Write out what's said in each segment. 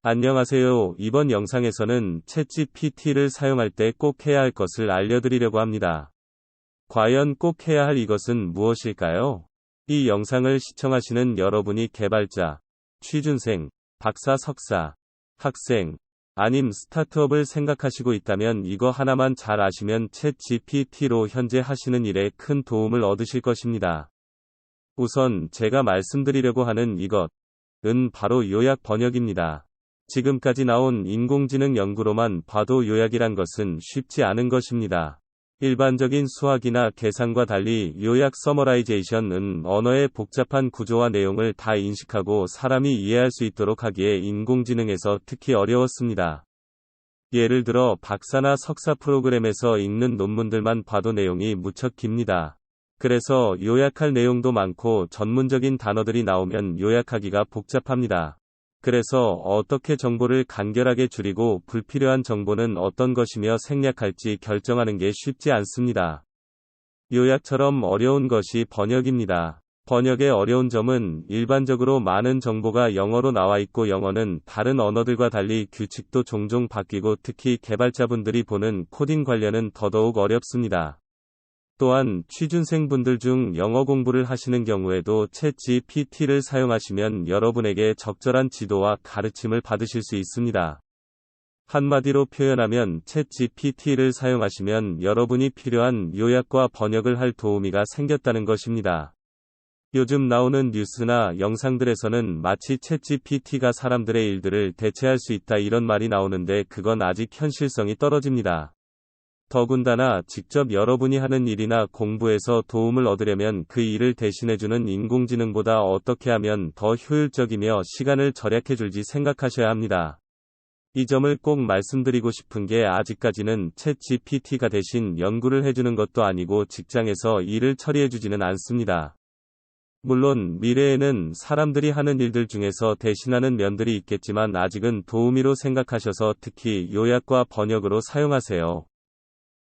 안녕하세요. 이번 영상에서는 챗GPT를 사용할 때 꼭 해야 할 것을 알려드리려고 합니다. 과연 꼭 해야 할 이것은 무엇일까요? 이 영상을 시청하시는 여러분이 개발자, 취준생, 박사, 석사, 학생, 아님 스타트업을 생각하시고 있다면 이거 하나만 잘 아시면 챗GPT로 현재 하시는 일에 큰 도움을 얻으실 것입니다. 우선 제가 말씀드리려고 하는 이것은 바로 요약 번역입니다. 지금까지 나온 인공지능 연구로만 봐도 요약이란 것은 쉽지 않은 것입니다. 일반적인 수학이나 계산과 달리 요약 서머라이제이션은 언어의 복잡한 구조와 내용을 다 인식하고 사람이 이해할 수 있도록 하기에 인공지능에서 특히 어려웠습니다. 예를 들어 박사나 석사 프로그램에서 읽는 논문들만 봐도 내용이 무척 깁니다. 그래서 요약할 내용도 많고 전문적인 단어들이 나오면 요약하기가 복잡합니다. 그래서 어떻게 정보를 간결하게 줄이고 불필요한 정보는 어떤 것이며 생략할지 결정하는 게 쉽지 않습니다. 요약처럼 어려운 것이 번역입니다. 번역의 어려운 점은 일반적으로 많은 정보가 영어로 나와 있고 영어는 다른 언어들과 달리 규칙도 종종 바뀌고 특히 개발자분들이 보는 코딩 관련은 더더욱 어렵습니다. 또한 취준생분들 중 영어 공부를 하시는 경우에도 챗GPT를 사용하시면 여러분에게 적절한 지도와 가르침을 받으실 수 있습니다. 한마디로 표현하면 챗GPT를 사용하시면 여러분이 필요한 요약과 번역을 할 도우미가 생겼다는 것입니다. 요즘 나오는 뉴스나 영상들에서는 마치 챗GPT가 사람들의 일들을 대체할 수 있다 이런 말이 나오는데 그건 아직 현실성이 떨어집니다. 더군다나 직접 여러분이 하는 일이나 공부에서 도움을 얻으려면 그 일을 대신해주는 인공지능보다 어떻게 하면 더 효율적이며 시간을 절약해줄지 생각하셔야 합니다. 이 점을 꼭 말씀드리고 싶은 게 아직까지는 챗GPT가 대신 연구를 해주는 것도 아니고 직장에서 일을 처리해주지는 않습니다. 물론 미래에는 사람들이 하는 일들 중에서 대신하는 면들이 있겠지만 아직은 도우미로 생각하셔서 특히 요약과 번역으로 사용하세요.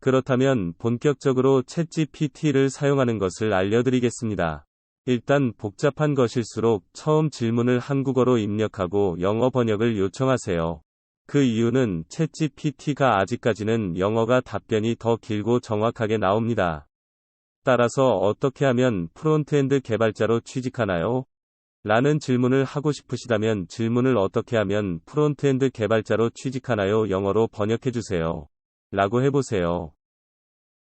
그렇다면 본격적으로 챗GPT를 사용하는 것을 알려드리겠습니다. 일단 복잡한 것일수록 처음 질문을 한국어로 입력하고 영어 번역을 요청하세요. 그 이유는 챗GPT가 아직까지는 영어가 답변이 더 길고 정확하게 나옵니다. 따라서 어떻게 하면 프론트엔드 개발자로 취직하나요? 라는 질문을 하고 싶으시다면 질문을 어떻게 하면 프론트엔드 개발자로 취직하나요? 영어로 번역해주세요. 라고 해보세요.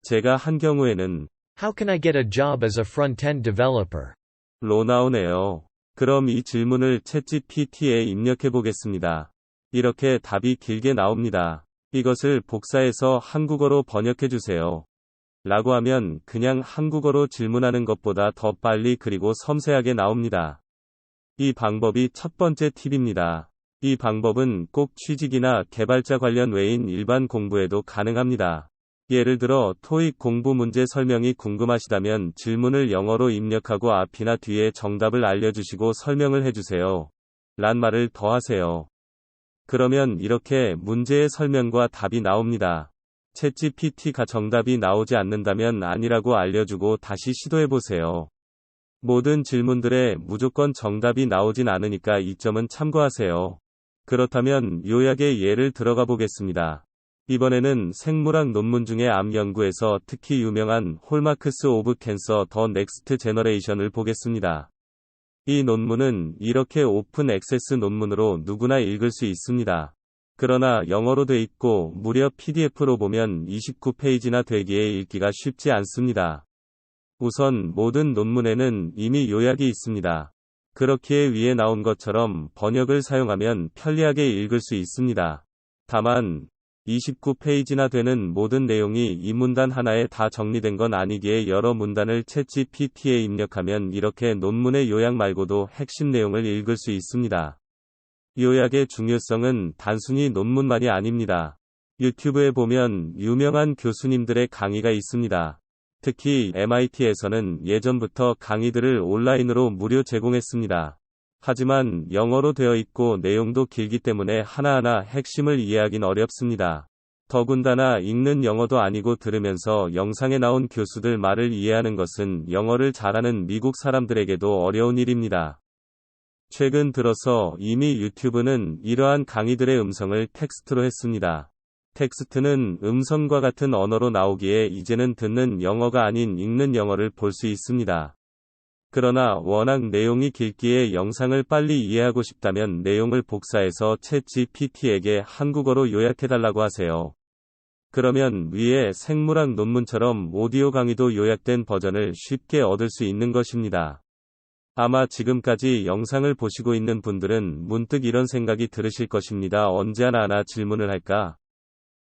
제가 한 경우에는 How can I get a job as a front-end developer? 로 나오네요. 그럼 이 질문을 챗GPT에 입력해보겠습니다. 이렇게 답이 길게 나옵니다. 이것을 복사해서 한국어로 번역해주세요. 라고 하면 그냥 한국어로 질문하는 것보다 더 빨리 그리고 섬세하게 나옵니다. 이 방법이 첫 번째 팁입니다. 이 방법은 꼭 취직이나 개발자 관련 외인 일반 공부에도 가능합니다. 예를 들어 토익 공부 문제 설명이 궁금하시다면 질문을 영어로 입력하고 앞이나 뒤에 정답을 알려주시고 설명을 해주세요. 란 말을 더 하세요. 그러면 이렇게 문제의 설명과 답이 나옵니다. 챗GPT가 정답이 나오지 않는다면 아니라고 알려주고 다시 시도해보세요. 모든 질문들에 무조건 정답이 나오진 않으니까 이 점은 참고하세요. 그렇다면 요약의 예를 들어가 보겠습니다. 이번에는 생물학 논문 중에 암 연구에서 특히 유명한 홀마크스 오브 캔서 더 넥스트 제너레이션을 보겠습니다. 이 논문은 이렇게 오픈 액세스 논문으로 누구나 읽을 수 있습니다. 그러나 영어로 돼 있고 무려 PDF로 보면 29페이지나 되기에 읽기가 쉽지 않습니다. 우선 모든 논문에는 이미 요약이 있습니다. 그렇기에 위에 나온 것처럼 번역을 사용하면 편리하게 읽을 수 있습니다. 다만 29페이지나 되는 모든 내용이 이 문단 하나에 다 정리된 건 아니기에 여러 문단을 챗GPT에 입력하면 이렇게 논문의 요약 말고도 핵심 내용을 읽을 수 있습니다. 요약의 중요성은 단순히 논문만이 아닙니다. 유튜브에 보면 유명한 교수님들의 강의가 있습니다. 특히 MIT에서는 예전부터 강의들을 온라인으로 무료 제공했습니다. 하지만 영어로 되어 있고 내용도 길기 때문에 하나하나 핵심을 이해하긴 어렵습니다. 더군다나 읽는 영어도 아니고 들으면서 영상에 나온 교수들 말을 이해하는 것은 영어를 잘하는 미국 사람들에게도 어려운 일입니다. 최근 들어서 이미 유튜브는 이러한 강의들의 음성을 텍스트로 했습니다. 텍스트는 음성과 같은 언어로 나오기에 이제는 듣는 영어가 아닌 읽는 영어를 볼 수 있습니다. 그러나 워낙 내용이 길기에 영상을 빨리 이해하고 싶다면 내용을 복사해서 챗GPT에게 한국어로 요약해달라고 하세요. 그러면 위에 생물학 논문처럼 오디오 강의도 요약된 버전을 쉽게 얻을 수 있는 것입니다. 아마 지금까지 영상을 보시고 있는 분들은 문득 이런 생각이 들으실 것입니다. 언제 하나하나 질문을 할까?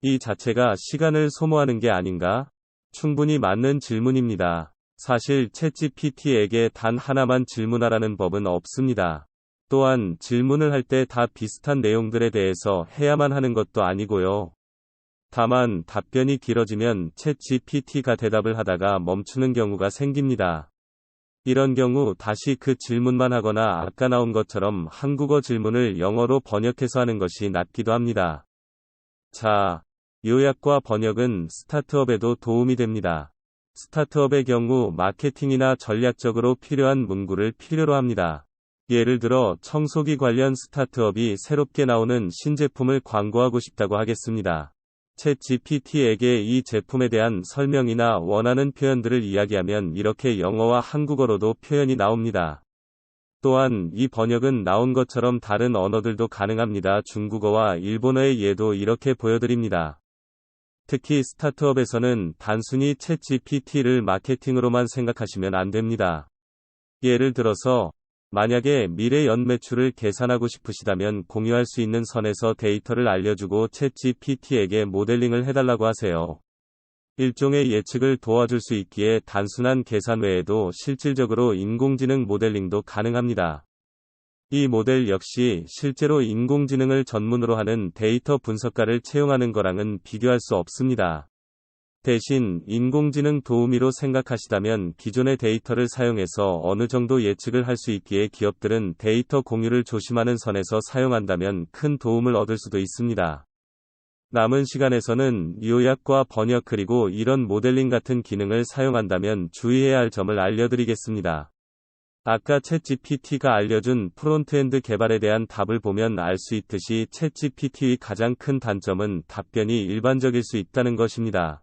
이 자체가 시간을 소모하는 게 아닌가? 충분히 맞는 질문입니다. 사실 챗GPT에게 단 하나만 질문하라는 법은 없습니다. 또한 질문을 할 때 다 비슷한 내용들에 대해서 해야만 하는 것도 아니고요. 다만 답변이 길어지면 챗GPT가 대답을 하다가 멈추는 경우가 생깁니다. 이런 경우 다시 그 질문만 하거나 아까 나온 것처럼 한국어 질문을 영어로 번역해서 하는 것이 낫기도 합니다. 자, 요약과 번역은 스타트업에도 도움이 됩니다. 스타트업의 경우 마케팅이나 전략적으로 필요한 문구를 필요로 합니다. 예를 들어 청소기 관련 스타트업이 새롭게 나오는 신제품을 광고하고 싶다고 하겠습니다. 챗GPT에게 이 제품에 대한 설명이나 원하는 표현들을 이야기하면 이렇게 영어와 한국어로도 표현이 나옵니다. 또한 이 번역은 나온 것처럼 다른 언어들도 가능합니다. 중국어와 일본어의 예도 이렇게 보여드립니다. 특히 스타트업에서는 단순히 챗GPT를 마케팅으로만 생각하시면 안 됩니다. 예를 들어서 만약에 미래 연매출을 계산하고 싶으시다면 공유할 수 있는 선에서 데이터를 알려주고 챗GPT에게 모델링을 해달라고 하세요. 일종의 예측을 도와줄 수 있기에 단순한 계산 외에도 실질적으로 인공지능 모델링도 가능합니다. 이 모델 역시 실제로 인공지능을 전문으로 하는 데이터 분석가를 채용하는 거랑은 비교할 수 없습니다. 대신 인공지능 도우미로 생각하시다면 기존의 데이터를 사용해서 어느 정도 예측을 할 수 있기에 기업들은 데이터 공유를 조심하는 선에서 사용한다면 큰 도움을 얻을 수도 있습니다. 남은 시간에서는 요약과 번역 그리고 이런 모델링 같은 기능을 사용한다면 주의해야 할 점을 알려드리겠습니다. 아까 챗GPT가 알려준 프론트엔드 개발에 대한 답을 보면 알 수 있듯이 챗GPT의 가장 큰 단점은 답변이 일반적일 수 있다는 것입니다.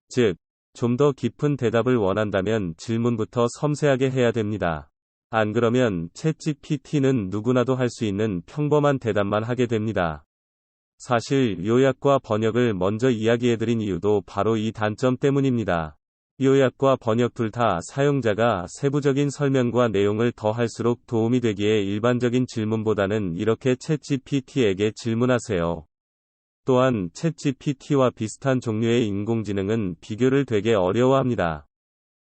즉, 좀 더 깊은 대답을 원한다면 질문부터 섬세하게 해야 됩니다. 안 그러면 챗GPT는 누구나도 할 수 있는 평범한 대답만 하게 됩니다. 사실 요약과 번역을 먼저 이야기해드린 이유도 바로 이 단점 때문입니다. 요약과 번역 둘 다 사용자가 세부적인 설명과 내용을 더 할수록 도움이 되기에 일반적인 질문보다는 이렇게 챗GPT에게 질문하세요. 또한 챗GPT와 비슷한 종류의 인공지능은 비교를 되게 어려워합니다.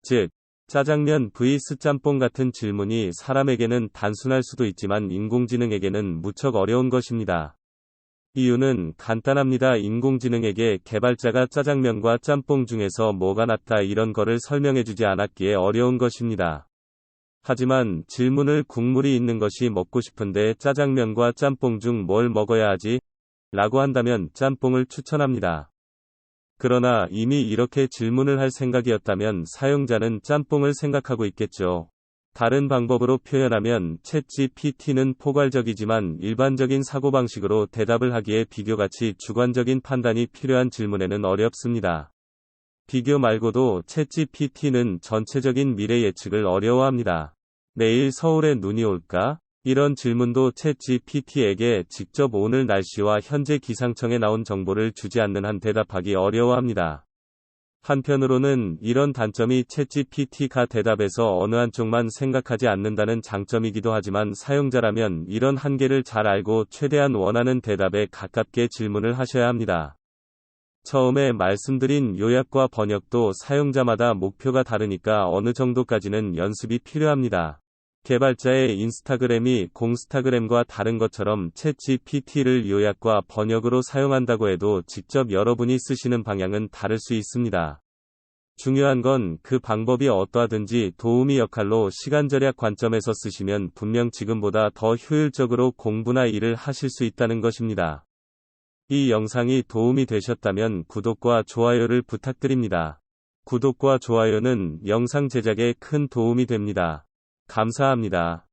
즉, 짜장면 vs 짬뽕 같은 질문이 사람에게는 단순할 수도 있지만 인공지능에게는 무척 어려운 것입니다. 이유는 간단합니다. 인공지능에게 개발자가 짜장면과 짬뽕 중에서 뭐가 낫다 이런 거를 설명해주지 않았기에 어려운 것입니다. 하지만 질문을 국물이 있는 것이 먹고 싶은데 짜장면과 짬뽕 중 뭘 먹어야 하지? 라고 한다면 짬뽕을 추천합니다. 그러나 이미 이렇게 질문을 할 생각이었다면 사용자는 짬뽕을 생각하고 있겠죠. 다른 방법으로 표현하면 챗GPT는 포괄적이지만 일반적인 사고방식으로 대답을 하기에 비교같이 주관적인 판단이 필요한 질문에는 어렵습니다. 비교 말고도 챗GPT는 전체적인 미래 예측을 어려워합니다. 내일 서울에 눈이 올까? 이런 질문도 챗GPT에게 직접 오늘 날씨와 현재 기상청에 나온 정보를 주지 않는 한 대답하기 어려워합니다. 한편으로는 이런 단점이 챗GPT가 대답에서 어느 한쪽만 생각하지 않는다는 장점이기도 하지만 사용자라면 이런 한계를 잘 알고 최대한 원하는 대답에 가깝게 질문을 하셔야 합니다. 처음에 말씀드린 요약과 번역도 사용자마다 목표가 다르니까 어느 정도까지는 연습이 필요합니다. 개발자의 인스타그램이 공스타그램과 다른 것처럼 챗GPT를 요약과 번역으로 사용한다고 해도 직접 여러분이 쓰시는 방향은 다를 수 있습니다. 중요한 건 그 방법이 어떠하든지 도우미 역할로 시간 절약 관점에서 쓰시면 분명 지금보다 더 효율적으로 공부나 일을 하실 수 있다는 것입니다. 이 영상이 도움이 되셨다면 구독과 좋아요를 부탁드립니다. 구독과 좋아요는 영상 제작에 큰 도움이 됩니다. 감사합니다.